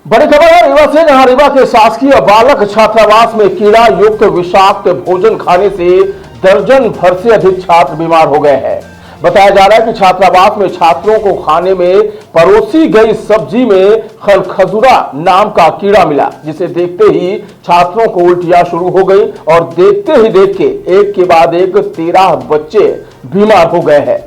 बड़ी खबर है रीवा से, जहां रीवा के शासकीय बालक छात्रावास में कीड़ा युक्त विषाक्त भोजन खाने से दर्जन भर से अधिक छात्र बीमार हो गए हैं। बताया जा रहा है कि छात्रावास में छात्रों को खाने में परोसी गई सब्जी में खलखजुरा नाम का कीड़ा मिला, जिसे देखते ही छात्रों को उल्टियां शुरू हो गई और देखते ही देख के एक के बाद एक 13 बच्चे बीमार हो गए हैं।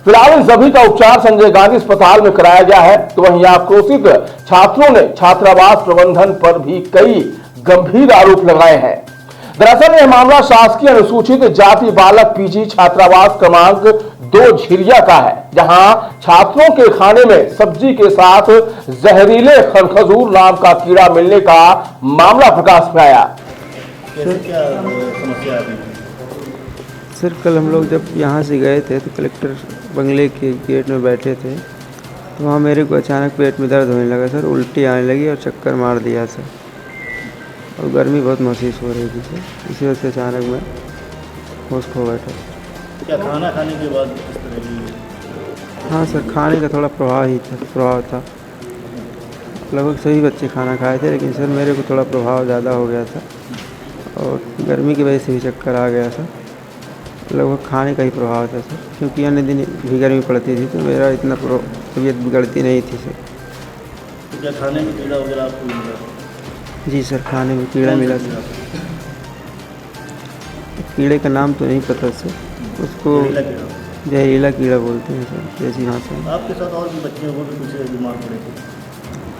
फिलहाल इन सभी का उपचार संजय गांधी अस्पताल में कराया गया है। तो वहीं आक्रोशित छात्रों ने छात्रावास प्रबंधन पर भी कई गंभीर आरोप लगाए हैं। दरअसल यह मामला शासकीय अनुसूचित जाति बालक पीजी छात्रावास क्रमांक 2 झिरिया का है, जहां छात्रों के खाने में सब्जी के साथ जहरीले खलखजूर नाम का कीड़ा मिलने का मामला प्रकाश में आया। क्या समस्या है? सर, कल हम लोग जब यहाँ से गए थे तो कलेक्टर बंगले के गेट में बैठे थे, तो वहाँ मेरे को अचानक पेट में दर्द होने लगा सर, उल्टी आने लगी और चक्कर मार दिया सर, और गर्मी बहुत महसूस हो रही थी सर, इसी वजह से अचानक मैं होश खो बैठा। क्या खाना खाने के बाद इस तरह की? हाँ सर, खाने का थोड़ा प्रभाव था। लगभग सभी बच्चे खाना खाए थे, लेकिन सर मेरे को थोड़ा प्रभाव ज़्यादा हो गया था और गर्मी की वजह से भी चक्कर आ गया सर। लगभग खाने का ही प्रभाव था सर, क्योंकि अन्य दिन भी गर्मी पड़ती थी तो मेरा इतना तबीयत बिगड़ती नहीं थी सर। तो क्या खाने में कीड़ा वगैरह आपको मिला? जी सर, खाने में कीड़ा मिला सर। कीड़े का नाम तो नहीं पता सर, उसको जहरीला कीड़ा बोलते हैं सर, जैसी भाषा में। आपके साथ और भी बच्चे वो भी कुछ बीमार पड़े थे?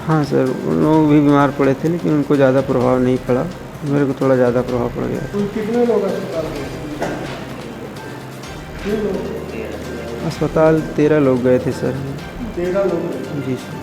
हाँ सर, उन लोग भी बीमार पड़े थे, लेकिन उनको ज़्यादा प्रभाव नहीं पड़ा, मेरे को थोड़ा ज़्यादा प्रभाव पड़ गया। कितने लोग अस्पताल में? अस्पताल 13 लोग गए थे सर। 13 लोग? जी सर।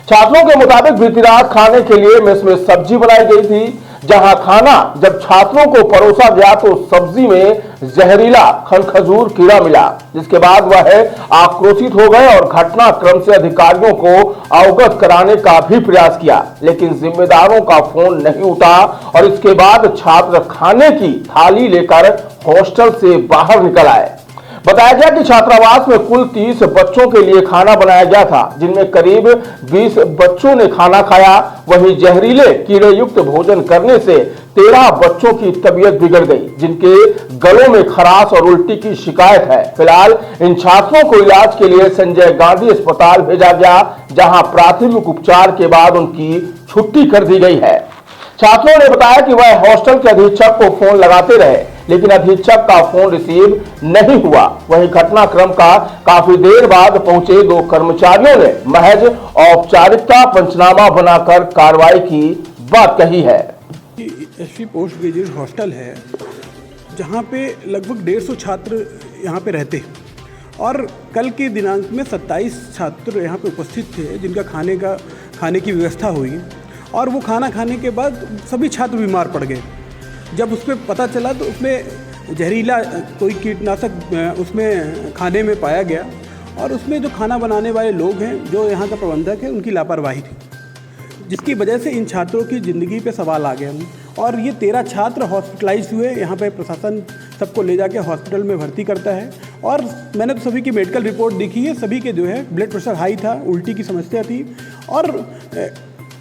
छात्रों के मुताबिक बीती रात खाने के लिए मेस में सब्जी बनाई गई थी, जहां खाना जब छात्रों को परोसा गया तो सब्जी में जहरीला खलखजूर कीड़ा मिला, जिसके बाद वह आक्रोशित हो गए और घटनाक्रम से अधिकारियों को अवगत कराने का भी प्रयास किया, लेकिन जिम्मेदारों का फोन नहीं उठा और इसके बाद छात्र खाने की थाली लेकर हॉस्टल से बाहर निकल आए। बताया गया कि छात्रावास में कुल 30 बच्चों के लिए खाना बनाया गया था, जिनमें करीब 20 बच्चों ने खाना खाया। वहीं जहरीले कीड़े युक्त भोजन करने से 13 बच्चों की तबीयत बिगड़ गई, जिनके गलों में खराश और उल्टी की शिकायत है। फिलहाल इन छात्रों को इलाज के लिए संजय गांधी अस्पताल भेजा गया, जहां प्राथमिक उपचार के बाद उनकी छुट्टी कर दी गई है। छात्रों ने बताया कि वह हॉस्टल के अधीक्षक को फोन लगाते रहे, लेकिन अधीक्षक का फोन रिसीव नहीं हुआ। वहीं घटनाक्रम का काफी देर बाद पहुंचे 2 कर्मचारियों ने महज औपचारिकता पंचनामा बनाकर कार्रवाई की बात कही है। एसपी पोस्ट ग्रेजुएट हॉस्टल है, जहां पे लगभग 150 छात्र यहां पे रहते हैं, और कल के दिनांक में 27 छात्र यहां पे उपस्थित थे, जिनका खाने की व्यवस्था हुई, और वो खाना खाने के बाद सभी छात्र बीमार पड़ गए। जब उसमें पता चला तो उसमें जहरीला कोई कीटनाशक उसमें खाने में पाया गया, और उसमें जो खाना बनाने वाले लोग हैं, जो यहाँ का प्रबंधक है, उनकी लापरवाही थी, जिसकी वजह से इन छात्रों की ज़िंदगी पे सवाल आ गया। और ये 13 छात्र हॉस्पिटलाइज हुए। यहाँ पे प्रशासन सबको ले जाके हॉस्पिटल में भर्ती करता है, और मैंने तो सभी की मेडिकल रिपोर्ट देखी है। सभी के जो है ब्लड प्रेशर हाई था, उल्टी की समस्या थी, और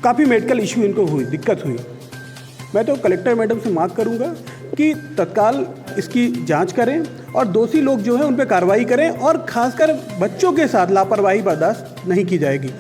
काफ़ी मेडिकल इशू इनको दिक्कत हुई। मैं तो कलेक्टर मैडम से मांग करूंगा कि तत्काल इसकी जांच करें और दोषी लोग जो हैं उन पर कार्रवाई करें, और खासकर बच्चों के साथ लापरवाही बर्दाश्त नहीं की जाएगी।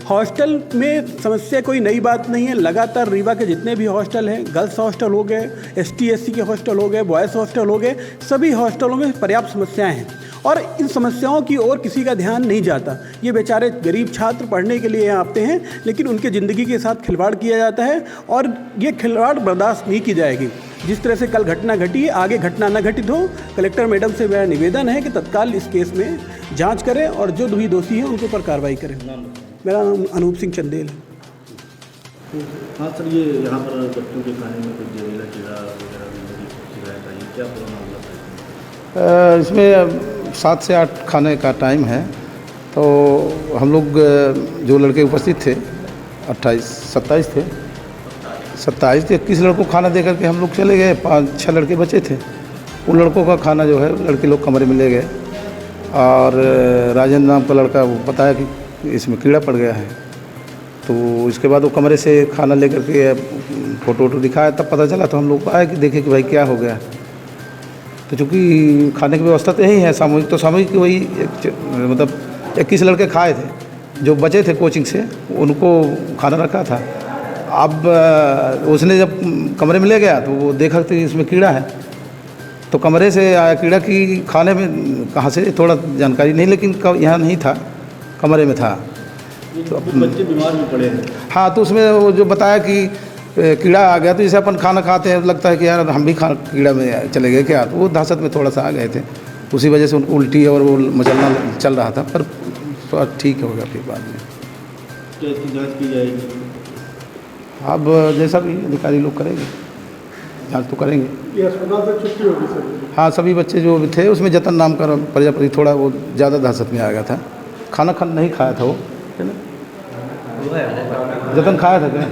हॉस्टल में समस्या कोई नई बात नहीं है। लगातार रीवा के जितने भी हॉस्टल हैं, गर्ल्स हॉस्टल हो गए, ST SC के हॉस्टल हो गए, बॉयज़ हॉस्टल हो गए, सभी हॉस्टलों में पर्याप्त समस्याएं हैं, और इन समस्याओं की ओर किसी का ध्यान नहीं जाता। ये बेचारे गरीब छात्र पढ़ने के लिए यहाँ आते हैं, लेकिन उनके ज़िंदगी के साथ खिलवाड़ किया जाता है और ये खिलवाड़ बर्दाश्त नहीं की जाएगी। जिस तरह से कल घटना घटी, आगे घटना न घटित हो। कलेक्टर मैडम से मेरा निवेदन है कि तत्काल इस केस में जांच करें और जो भी दोषी हैं उनके ऊपर कार्रवाई करें। मेरा नाम अनूप सिंह चंदेल है। हाँ सर, ये यहाँ पर बच्चों के खाने में कुछ जहरीला कीड़ा वगैरह की शिकायत आई, क्या पूरा मामला है? इसमें 7 से 8 खाने का टाइम है। तो हम लोग जो लड़के उपस्थित थे 27 थे, 21 लड़कों को खाना दे करके हम लोग चले गए। 5-6 लड़के बचे थे। उन लड़कों का खाना जो है लड़के लोग कमरे में ले गए और राजेंद्र नाम का लड़का वो बताया कि इसमें कीड़ा पड़ गया है। तो इसके बाद वो कमरे से खाना लेकर के फ़ोटो दिखाया, तब पता चला। तो हम लोग आए कि देखे कि भाई क्या हो गया। तो चूँकि खाने की व्यवस्था तो यही है सामूहिक, तो सामूहिक वही मतलब 21 लड़के खाए थे। जो बचे थे कोचिंग से उनको खाना रखा था। अब उसने जब कमरे में ले गया तो वो देखा कि इसमें कीड़ा है। तो कमरे से आया कीड़ा की खाने में कहाँ से थोड़ा जानकारी नहीं, लेकिन यहाँ नहीं था, कमरे में था। तो बच्चे बीमार भी पड़े हैं। हाँ, तो उसमें वो जो बताया कि कीड़ा आ गया, तो जैसे अपन खाना खाते हैं लगता है कि यार हम भी कीड़ा में चले गए क्या, तो वो दहशत में थोड़ा सा आ गए थे। उसी वजह से उनको उल्टी और वो मचलना चल रहा था, पर तो ठीक हो गया फिर बाद में। क्या इसकी जाँच की जाएगी? अब जैसा भी अधिकारी लोग करेंगे, जाँच तो करेंगे। ये अस्पताल से छुट्टी होगी सर? हाँ, सभी बच्चे जो थे उसमें जतन नाम का प्रजापति थोड़ा वो ज़्यादा दहशत में आ गया था। खाना नहीं खाया था वो, है ना? जतन खाया था क्या?